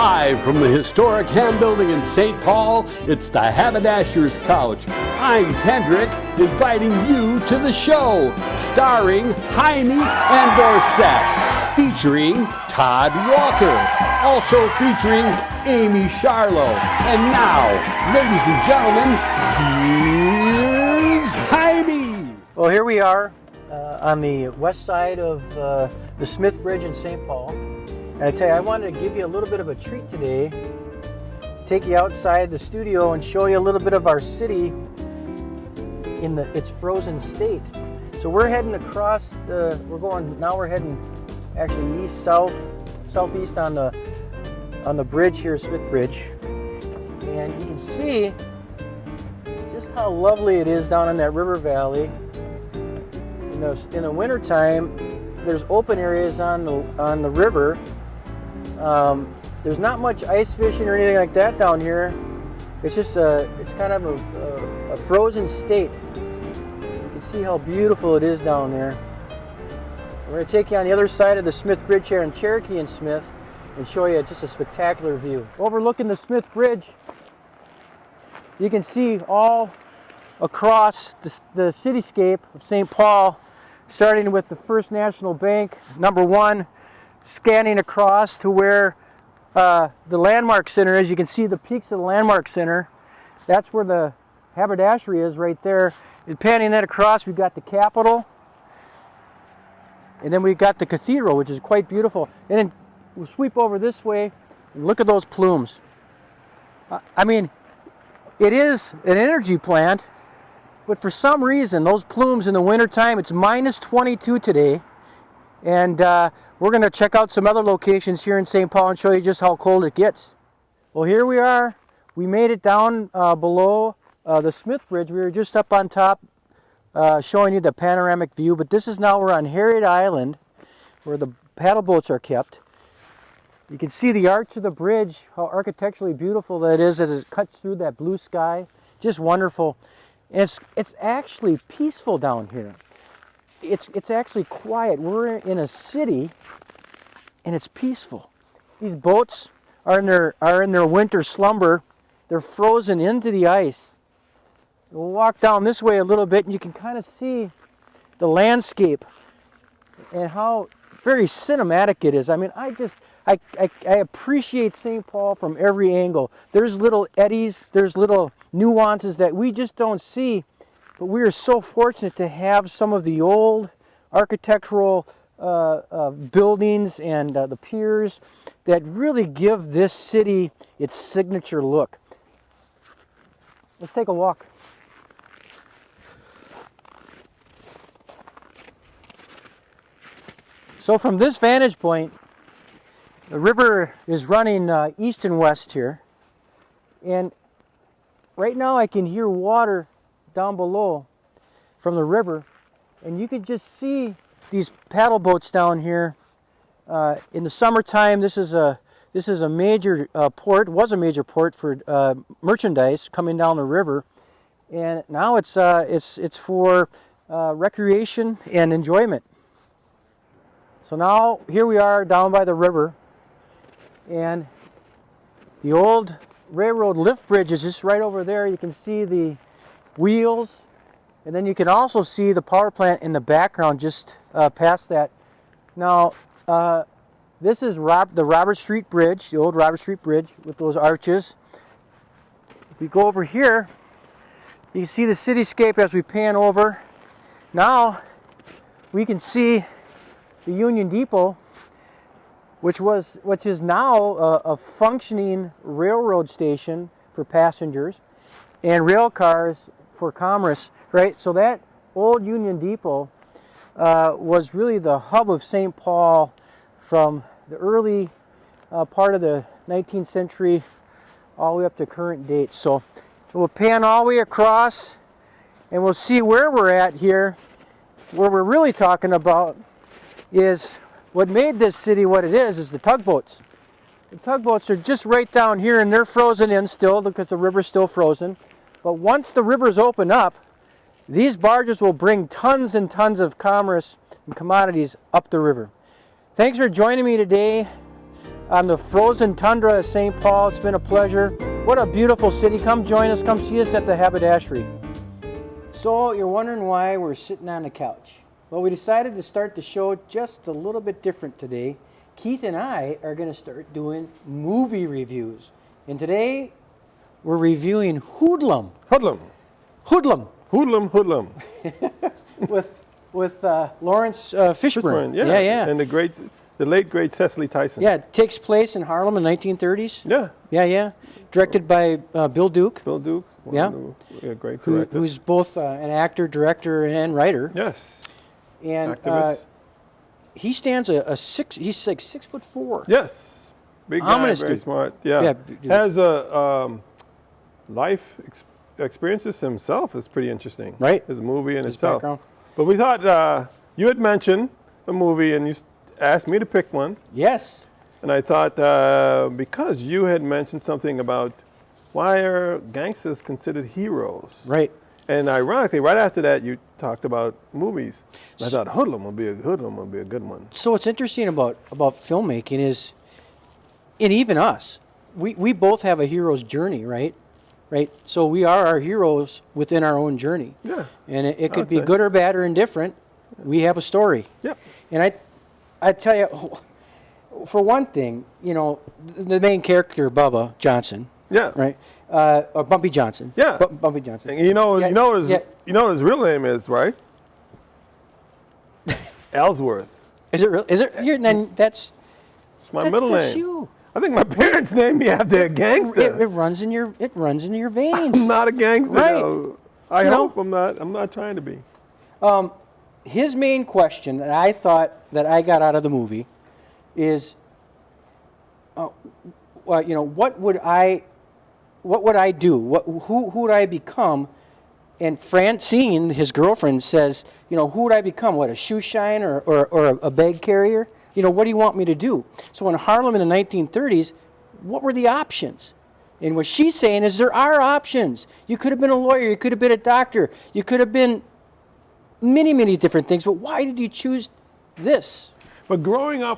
Live from the historic Ham Building in St. Paul, it's the Haberdasher's Couch. I'm Kendrick, inviting you to the show, starring Heimie and Dorsett, featuring Todd Walker, also featuring Amy Charlo. And now, ladies and gentlemen, here's Heimie. Well, here we are on the west side of the Smith Bridge in St. Paul. And I tell you, I wanted to give you a little bit of a treat today, take you outside the studio and show you a little bit of our city in its frozen state. So we're heading across we're heading actually southeast on the bridge here, Smith Bridge. And you can see just how lovely it is down in that river valley. In the wintertime, there's open areas on the river. There's not much ice fishing or anything like that down here. It's just it's kind of a frozen state. You can see how beautiful it is down there. We're going to take you on the other side of the Smith Bridge here in Cherokee and Smith and show you just a spectacular view. Overlooking the Smith Bridge, you can see all across the cityscape of St. Paul, starting with the First National Bank, number 1, scanning across to where the Landmark Center is. You can see the peaks of the Landmark Center. That's where the Haberdashery is, right there. And panning that across, we've got the Capitol. And then we've got the Cathedral, which is quite beautiful. And then we'll sweep over this way and look at those plumes. I mean, it is an energy plant, but for some reason, those plumes in the wintertime, it's minus 22 today. And we're going to check out some other locations here in St. Paul and show you just how cold it gets. Well, here we are. We made it down below the Smith Bridge. We were just up on top showing you the panoramic view. But this is now, we're on Harriet Island where the paddle boats are kept. You can see the arch of the bridge, how architecturally beautiful that is as it cuts through that blue sky. Just wonderful. And it's actually peaceful down here. It's actually quiet. We're in a city, and it's peaceful. These boats are in their winter slumber. They're frozen into the ice. We'll walk down this way a little bit, and you can kind of see the landscape and how very cinematic it is. I mean, I appreciate St. Paul from every angle. There's little eddies, there's little nuances that we just don't see, but we are so fortunate to have some of the old architectural buildings and the piers that really give this city its signature look. Let's take a walk. So from this vantage point, the river is running east and west here, and right now I can hear water down below from the river, and you can just see these paddle boats down here. In the summertime, this is a major port. Was a major port for merchandise coming down the river, and now it's for recreation and enjoyment. So now here we are down by the river, and the old railroad lift bridge is just right over there. You can see the wheels, and then you can also see the power plant in the background just past that. Now, this is the Robert Street Bridge, the old Robert Street Bridge with those arches. If we go over here, you can see the cityscape as we pan over. Now, we can see the Union Depot, which is now a functioning railroad station for passengers and rail cars for commerce, right? So that old Union Depot was really the hub of St. Paul from the early part of the 19th century all the way up to current date. So we'll pan all the way across and we'll see where we're at here. Where we're really talking about is what made this city what it is the tugboats. The tugboats are just right down here, and they're frozen in still because the river's still frozen. But once the rivers open up, these barges will bring tons and tons of commerce and commodities up the river. Thanks for joining me today on the frozen tundra of St. Paul. It's been a pleasure. What a beautiful city. Come join us. Come see us at the Haberdashery. So you're wondering why we're sitting on the couch. Well, we decided to start the show just a little bit different today. Keith and I are going to start doing movie reviews. And today we're reviewing Hoodlum. Hoodlum. Hoodlum. Hoodlum, Hoodlum. with Lawrence Fishburne. Yeah. And the late great Cecily Tyson. Yeah, it takes place in Harlem in the 1930s. Yeah. Yeah. Directed by Bill Duke. Bill Duke. Great director. Who's both an actor, director, and writer. Yes. And activist. he stands he's like 6'4". Yes. Big guy, Ominous very dude. smart. Yeah. Has a life experiences himself is pretty interesting. Right. His movie in His itself. background. But we thought you had mentioned a movie and you asked me to pick one. Yes. And I thought because you had mentioned something about why are gangsters considered heroes? Right. And ironically, right after that, you talked about movies. And I thought Hoodlum would be a good one. So what's interesting about filmmaking is, and even us, we both have a hero's journey, right? Right. So we are our heroes within our own journey. Yeah. And it could be good or bad or indifferent. We have a story. Yeah. And I tell you, for one thing, you know, the main character, Bubba Johnson. Yeah. Right. Or Bumpy Johnson. Yeah. Bumpy Johnson. And you know what his real name is, right? Ellsworth. Is it real? Is it? Then that's my middle name. That's you. I think my parents named me after a gangster. It runs in your veins. I'm not a gangster. Right. No. I hope I'm not. I'm not trying to be. His main question that I thought that I got out of the movie is, well, you know, what would I do? Who would I become? And Francine, his girlfriend, says, you know, who would I become? What, a shoe shine or a bag carrier? You know, what do you want me to do? So in Harlem in the 1930s, what were the options? And what she's saying is there are options. You could have been a lawyer. You could have been a doctor. You could have been many, many different things. But why did you choose this? But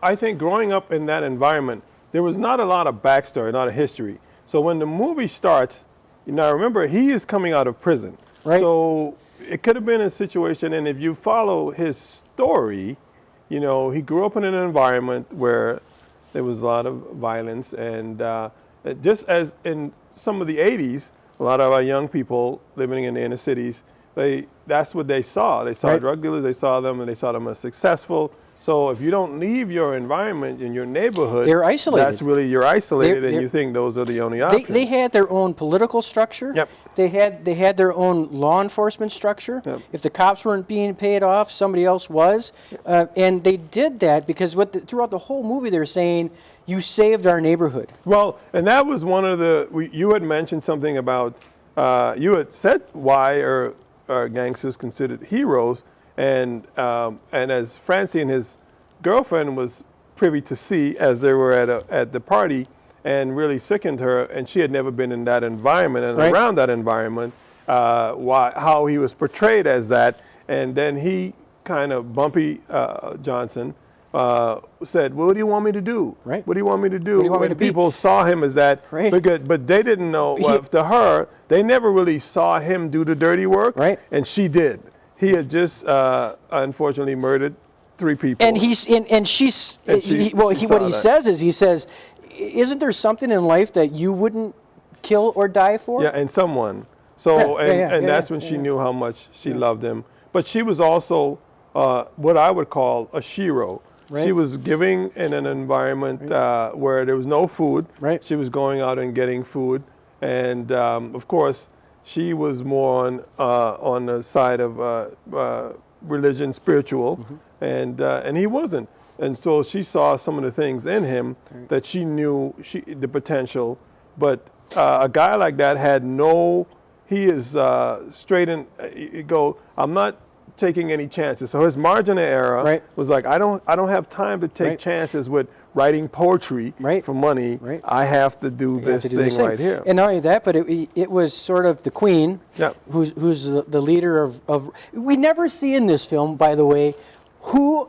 I think growing up in that environment, there was not a lot of backstory, not a history. So when the movie starts, you know, remember, he is coming out of prison. Right. So it could have been a situation, and if you follow his story, you know, he grew up in an environment where there was a lot of violence, and just as in some of the 80s, a lot of our young people living in the inner cities, that's what they saw. They saw drug dealers, they saw them, and they saw them as successful. So if you don't leave your environment in your neighborhood, they're isolated. That's really, you're isolated, and you think those are the only options. They had their own political structure. Yep. They had their own law enforcement structure. Yep. If the cops weren't being paid off, somebody else was. And they did that because throughout the whole movie they're saying, you saved our neighborhood. Well, and that was one of you had mentioned something about, you had said why are gangsters considered heroes, and as Francine, his girlfriend, was privy to see as they were at the party, and really sickened her, and she had never been in that environment and around that environment, how he was portrayed as that, and then he kind of, Bumpy Johnson, said, well, what do you want me to do? Right. What do you want me to do? What do you want me to be? People saw him as that, right. But they didn't know, to her, they never really saw him do the dirty work, right. And she did. He had just unfortunately murdered 3 people. And what he says, isn't there something in life that you wouldn't kill or die for? Yeah, and someone. So that's when she knew how much she loved him. But she was also what I would call a shero. Right. She was giving in an environment where there was no food. Right. She was going out and getting food, and of course, she was more on the side of religion, spiritual, and he wasn't. And so she saw some of the things in him that she knew the potential, but a guy like that he is straight in, I'm not taking any chances. So his margin of error was like, I don't have time to take chances with writing poetry for money. Right. I have to do this thing right here. And not only that, but it was sort of the queen, who's the leader of. We never see in this film, by the way, who's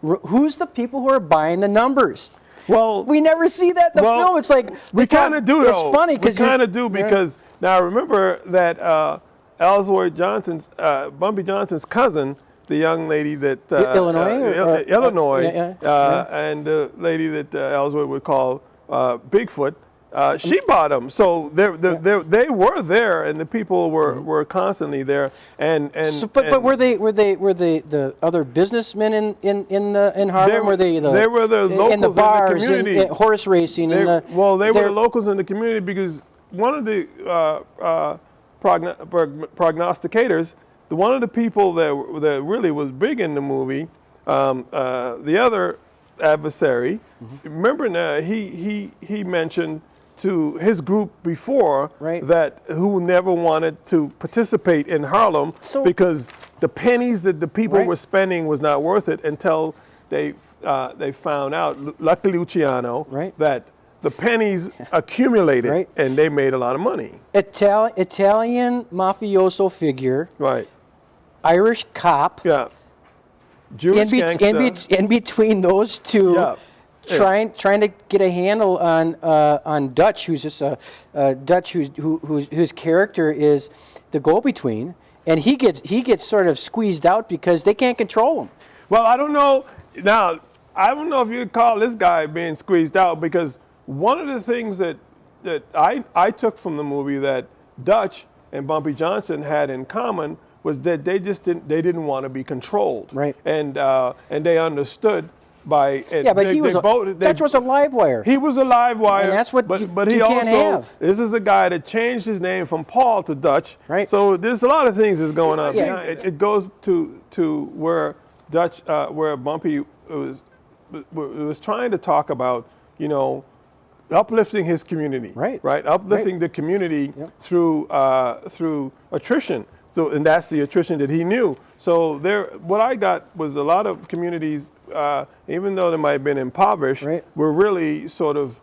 the people who are buying the numbers. Well, we never see that in the film. It's like we kind of do. It's funny because we kind of do because now remember that Ellsworth Johnson's Bumpy Johnson's cousin, the young lady that Illinois, and the lady that Ellsworth would call Bigfoot. She bought them, so they were there, and the people were constantly there. But were they the other businessmen in Harlem? They were the locals in the bars, in the community, and horse racing. they were the locals in the community because one of the prognosticators, one of the people that really was big in the movie, the other adversary. Remember now, he mentioned to his group before that who never wanted to participate in Harlem because the pennies that the people were spending was not worth it until they found out, luckily Luciano, that the pennies accumulated and they made a lot of money. Italian mafioso figure. Right. Irish cop. Yeah. Jewish gangster. In between those two. Yeah. Trying to get a handle on Dutch, who's just Dutch, whose character is the go-between, and he gets sort of squeezed out because they can't control him. Well, I don't know. Now, I don't know if you'd call this guy being squeezed out because one of the things that I took from the movie that Dutch and Bumpy Johnson had in common was that they didn't want to be controlled, and they understood. Dutch was a live wire. He was a live wire, and that's what but you he can't also have. This is a guy that changed his name from Paul to Dutch. Right. So there's a lot of things that's going on. Yeah. It goes to where Dutch, where Bumpy was trying to talk about, uplifting his community. Right. Uplifting the community through attrition. So, and that's the attrition that he knew. So what I got was a lot of communities, even though they might have been impoverished, were really sort of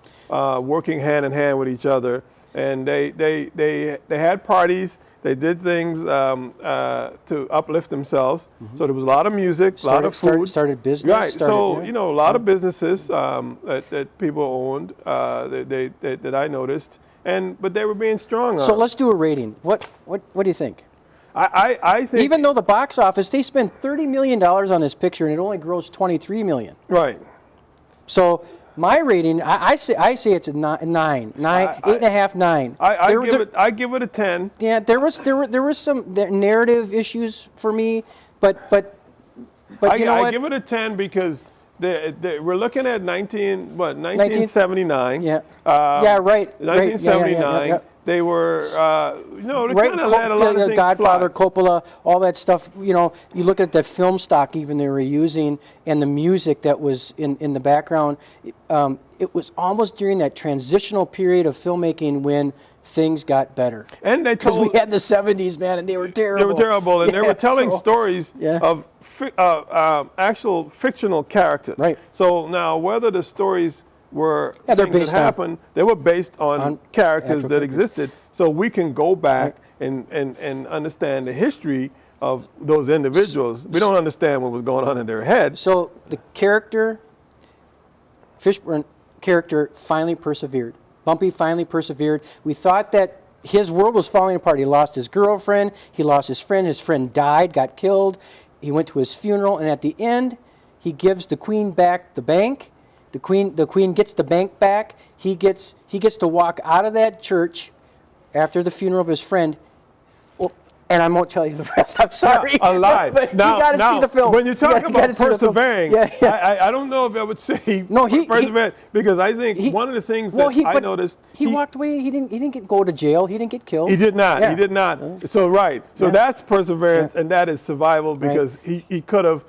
working hand in hand with each other. And they had parties. They did things to uplift themselves. So there was a lot of music, a lot of food. Started business. Right. So a lot of businesses that people owned that I noticed, but they were being strong on. So let's do a rating. What do you think? I think, even though the box office, they spent $30 million on this picture and it only grossed $23 million. Right. So my rating, I say it's a 9, 8.5, 9. I give it a 10. Yeah, there was some narrative issues for me, but you know what? I give it a 10 because we're looking at 1979. Yeah. Yeah. Right. 1979. Yeah. They were, they kind of had a lot of things Godfather, fly. Coppola, all that stuff. You look at the film stock even they were using and the music that was in the background. It was almost during that transitional period of filmmaking when things got better. And because we had the 70s, man, and they were terrible. They were terrible, and they were telling stories of actual fictional characters. Right. So now whether the stories were things that happened, they were based on characters that existed. So we can go back and understand the history of those individuals. We don't understand what was going on in their head. So the Fishburne character finally persevered. Bumpy finally persevered. We thought that his world was falling apart. He lost his girlfriend. He lost his friend died, got killed. He went to his funeral, and at the end, he gives the queen back the bank. The queen gets the bank back. He gets to walk out of that church after the funeral of his friend. Well, and I won't tell you the rest. I'm sorry. Yeah, alive. But you got to see the film. When you talk about persevering, I don't know if I would say persevering because I think one of the things that I noticed he walked away. He didn't go to jail. He didn't get killed. He did not. He did not. So that's perseverance, and that is survival because he could have.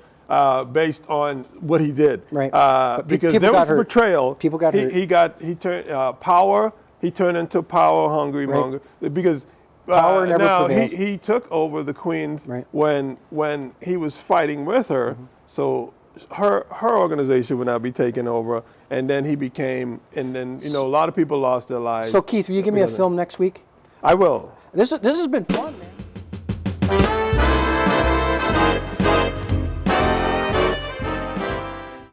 Based on what he did, because there was betrayal. People got hurt. He turned power. He turned into power hungry monger because power never prevails. He took over the queen's when he was fighting with her. So her organization would not be taken over, and then he became. And then a lot of people lost their lives. So Keith, will you give me a film next week? I will. This has been fun, man.